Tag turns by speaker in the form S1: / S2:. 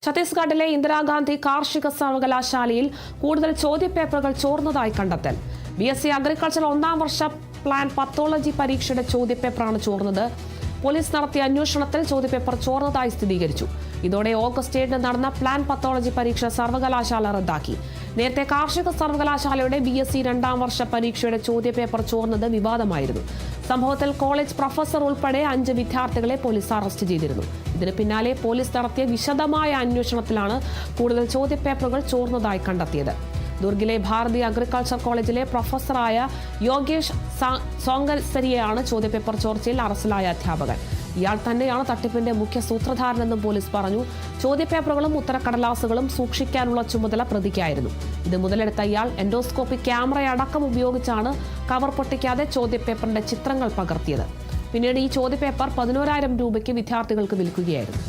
S1: ഛത്തീസ്ഗഡിലെ ഇന്ദിരാഗാന്ധി കാർഷിക സർവകലാശാലയിൽ കൂടുതൽ ചോദ്യപേപ്പറുകൾ ചോർന്നതായി കണ്ടെത്തൽ. BSc അഗ്രികൾച്ചർ ഒന്നാം വർഷ പ്ലാൻ പത്തോളജി പരീക്ഷയുടെ ചോദ്യപേപ്പറാണ് ചോർന്നത്. പോലീസ് നടത്തിയ അന്വേഷണത്തിൽ ചോദ്യപേപ്പർ ചോർന്നതായി സ്ഥിരീകരിച്ചു. ഇതോടെ ഓഗസ്റ്റ് 7 നടന്ന പ്ലാൻ പത്തോളജി പരീക്ഷ സർവകലാശാല റദ്ദാക്കി. നേരത്തെ കാർഷിക സർവകലാശാലയുടെ BSc രണ്ടാം വർഷ പരീക്ഷയുടെ ചോദ്യപേപ്പർ ചോർന്നത് വിവാദമായിരുന്നു. സംഭവത്തിൽ കോളേജ് പ്രൊഫസർ ഉൾപ്പെടെ 5 വിദ്യാർത്ഥികളെ പോലീസ് അറസ്റ്റ് ചെയ്തിരുന്നു. ഇതിന് പിന്നാലെ പോലീസ് നടത്തിയ വിശദമായ അന്വേഷണത്തിലാണ് കൂടുതൽ ചോദ്യപേപ്പറുകൾ ചോർന്നതായി കണ്ടെത്തിയത്. ദുർഗിലെ ഭാരതി അഗ്രികൾച്ചർ കോളേജിലെ പ്രൊഫസറായ യോഗേഷ് സോങ്കസരിയെയാണ് ചോദ്യപേപ്പർ ചോർച്ചയിൽ അറസ്റ്റിലായ അധ്യാപകൻ. ഇയാൾ തന്നെയാണ് തട്ടിപ്പിന്റെ മുഖ്യ സൂത്രധാരനെന്നും പോലീസ് പറഞ്ഞു. ചോദ്യപേപ്പറുകളും ഉത്തരക്കടലാസുകളും സൂക്ഷിക്കാനുള്ള ചുമതല പ്രതിക്കായിരുന്നു. ഇത് മുതലെടുത്ത ഇയാൾ എൻഡോസ്കോപ്പിക് ക്യാമറയടക്കം ഉപയോഗിച്ചാണ് കവർ പൊട്ടിക്കാതെ ചോദ്യപേപ്പറിന്റെ ചിത്രങ്ങൾ പകർത്തിയത്. പിന്നീട് ഈ ചോദ്യപേപ്പർ 11,000 രൂപയ്ക്ക് വിദ്യാർത്ഥികൾക്ക് വിൽക്കുകയായിരുന്നു.